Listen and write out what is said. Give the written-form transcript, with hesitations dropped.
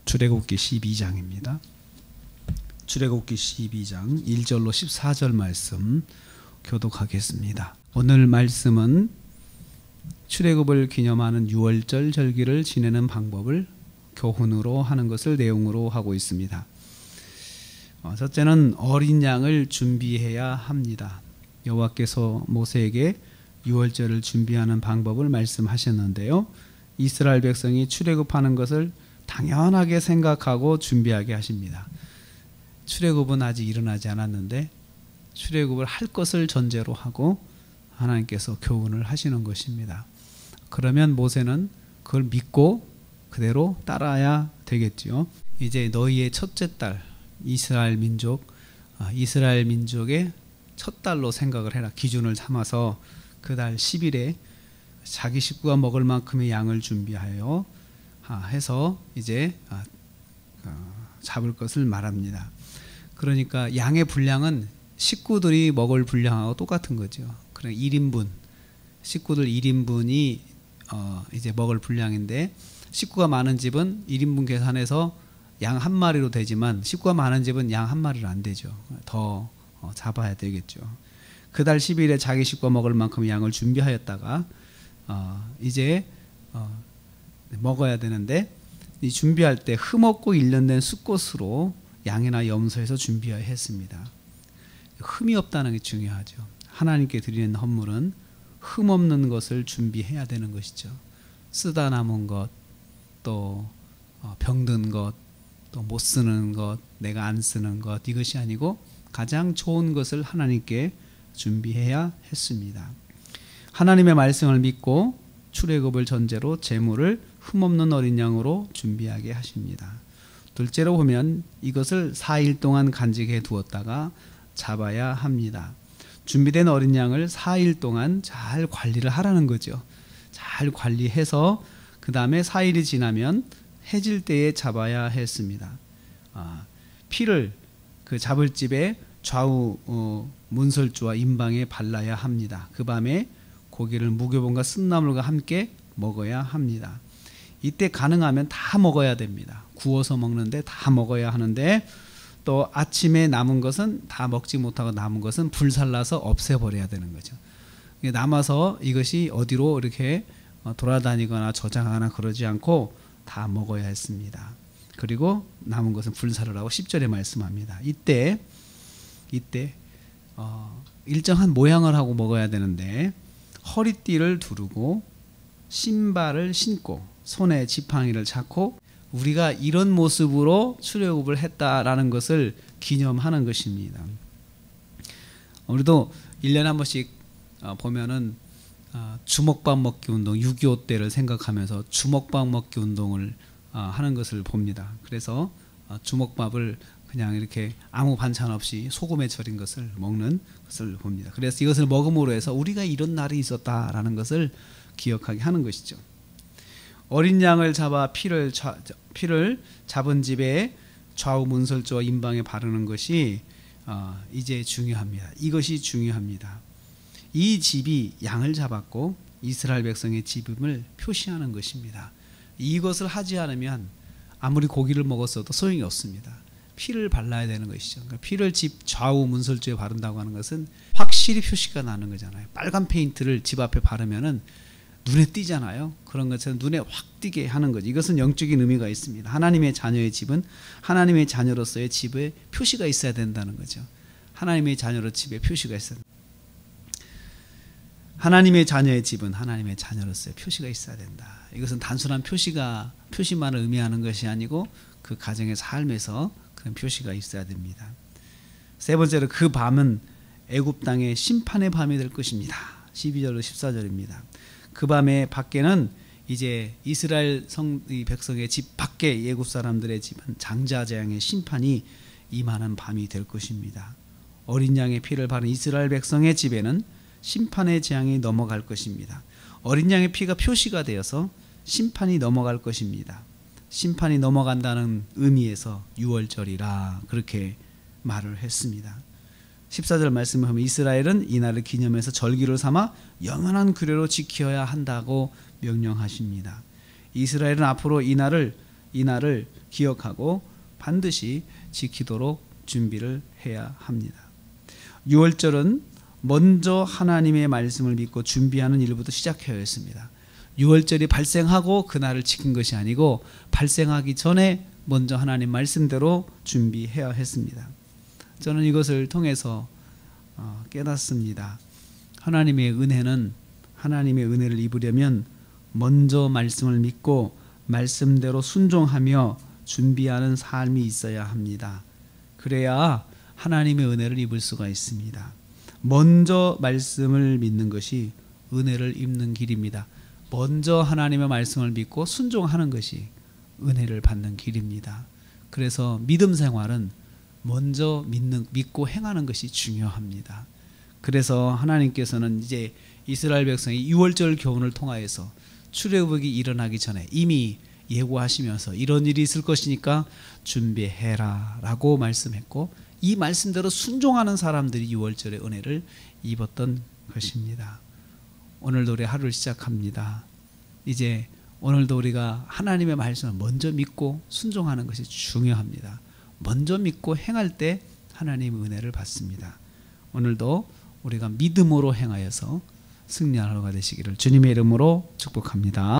출애굽기 12장입니다. 출애굽기 12장 1절로 14절 말씀 교독하겠습니다. 오늘 말씀은 출애굽을 기념하는 유월절 절기를 지내는 방법을 교훈으로 하는 것을 내용으로 하고 있습니다. 첫째는 어린 양을 준비해야 합니다. 여호와께서 모세에게 유월절을 준비하는 방법을 말씀하셨는데요. 이스라엘 백성이 출애굽하는 것을 당연하게 생각하고 준비하게 하십니다. 출애굽은 아직 일어나지 않았는데 출애굽을 할 것을 전제로 하고 하나님께서 교훈을 하시는 것입니다. 그러면 모세는 그걸 믿고 그대로 따라야 되겠지요. 이제 너희의 첫째 딸 이스라엘 민족의 첫 달로 생각을 해라. 기준을 삼아서 그 달 10일에 자기 식구가 먹을 만큼의 양을 준비하여 해서 이제 잡을 것을 말합니다. 그러니까 양의 분량은 식구들이 먹을 분량하고 똑같은 거죠. 그럼 1인분, 식구들 1인분이 이제 먹을 분량인데, 식구가 많은 집은 1인분 계산해서 양 한 마리로 되지만 식구가 많은 집은 양 한 마리로 안 되죠. 더 잡아야 되겠죠. 그 달 10일에 자기 식구가 먹을 만큼 양을 준비하였다가 이제 먹어야 되는데, 이 준비할 때 흠없고 일련된 숫꽃으로 양이나 염소에서 준비해야 했습니다. 흠이 없다는 게 중요하죠. 하나님께 드리는 헌물은 흠 없는 것을 준비해야 되는 것이죠. 쓰다 남은 것, 또 병든 것, 또 못 쓰는 것, 내가 안 쓰는 것, 이것이 아니고 가장 좋은 것을 하나님께 준비해야 했습니다. 하나님의 말씀을 믿고 출애굽을 전제로 제물을 흠없는 어린 양으로 준비하게 하십니다. 둘째로 보면 이것을 4일 동안 간직해 두었다가 잡아야 합니다. 준비된 어린 양을 4일 동안 잘 관리를 하라는 거죠. 잘 관리해서 그 다음에 4일이 지나면 해질 때에 잡아야 했습니다. 피를 그 잡을 집에 좌우 문설주와 임방에 발라야 합니다. 그 밤에 고기를 무교본과 쓴나물과 함께 먹어야 합니다. 이때 가능하면 다 먹어야 됩니다. 구워서 먹는데 다 먹어야 하는데, 또 아침에 남은 것은 다 먹지 못하고 남은 것은 불살라서 없애버려야 되는 거죠. 남아서 이것이 어디로 이렇게 돌아다니거나 저장하거나 그러지 않고 다 먹어야 했습니다. 그리고 남은 것은 불살으라고 10절에 말씀합니다. 이때 일정한 모양을 하고 먹어야 되는데, 허리띠를 두르고 신발을 신고 손에 지팡이를 잡고 우리가 이런 모습으로 출애굽을 했다라는 것을 기념하는 것입니다. 우리도 1년에 한 번씩 보면은 주먹밥 먹기 운동, 6.25 때를 생각하면서 주먹밥 먹기 운동을 하는 것을 봅니다. 그래서 주먹밥을 그냥 이렇게 아무 반찬 없이 소금에 절인 것을 먹는 것을 봅니다. 그래서 이것을 먹음으로 해서 우리가 이런 날이 있었다라는 것을 기억하게 하는 것이죠. 어린 양을 잡아 피를 잡은 집에 좌우 문설주와 임방에 바르는 것이 이제 중요합니다. 이것이 중요합니다. 이 집이 양을 잡았고 이스라엘 백성의 집임을 표시하는 것입니다. 이것을 하지 않으면 아무리 고기를 먹었어도 소용이 없습니다. 피를 발라야 되는 것이죠. 그러니까 피를 집 좌우 문설주에 바른다고 하는 것은 확실히 표시가 나는 거잖아요. 빨간 페인트를 집 앞에 바르면은 눈에 띄잖아요. 그런 것처럼 눈에 확 띄게 하는 거죠. 이것은 영적인 의미가 있습니다. 하나님의 자녀의 집은 하나님의 자녀로서의 집에 표시가 있어야 된다는 거죠. 하나님의 자녀로 집에 표시가 있어야 된다. 하나님의 자녀의 집은 하나님의 자녀로서의 표시가 있어야 된다. 이것은 단순한 표시만을 의미하는 것이 아니고 그 가정의 삶에서 그런 표시가 있어야 됩니다. 세 번째로 그 밤은 애굽 땅의 심판의 밤이 될 것입니다. 12절로 14절입니다. 그 밤에 밖에는 이제 이스라엘 백성의 집 밖에 애굽 사람들의 집은 장자재앙의 심판이 임하는 밤이 될 것입니다. 어린 양의 피를 바른 이스라엘 백성의 집에는 심판의 재앙이 넘어갈 것입니다. 어린 양의 피가 표시가 되어서 심판이 넘어갈 것입니다. 심판이 넘어간다는 의미에서 유월절이라 그렇게 말을 했습니다. 14절 말씀을 하면 이스라엘은 이날을 기념해서 절기를 삼아 영원한 규례로 지켜야 한다고 명령하십니다. 이스라엘은 앞으로 이날을 이 날을 기억하고 반드시 지키도록 준비를 해야 합니다. 6월절은 먼저 하나님의 말씀을 믿고 준비하는 일부터 시작해야 했습니다. 6월절이 발생하고 그날을 지킨 것이 아니고 발생하기 전에 먼저 하나님 말씀대로 준비해야 했습니다. 저는 이것을 통해서 깨닫습니다. 하나님의 은혜는, 하나님의 은혜를 입으려면 먼저 말씀을 믿고 말씀대로 순종하며 준비하는 삶이 있어야 합니다. 그래야 하나님의 은혜를 입을 수가 있습니다. 먼저 말씀을 믿는 것이 은혜를 입는 길입니다. 먼저 하나님의 말씀을 믿고 순종하는 것이 은혜를 받는 길입니다. 그래서 믿음 생활은 먼저 믿고 행하는 것이 중요합니다. 그래서 하나님께서는 이제 이스라엘 백성이 6월절 교훈을 통하여서 출애굽이 일어나기 전에 이미 예고하시면서 이런 일이 있을 것이니까 준비해라 라고 말씀했고, 이 말씀대로 순종하는 사람들이 6월절의 은혜를 입었던 것입니다. 오늘도 우리 하루를 시작합니다. 이제 오늘도 우리가 하나님의 말씀을 먼저 믿고 순종하는 것이 중요합니다. 먼저 믿고 행할 때 하나님의 은혜를 받습니다. 오늘도 우리가 믿음으로 행하여서 승리하는 하루가 되시기를 주님의 이름으로 축복합니다.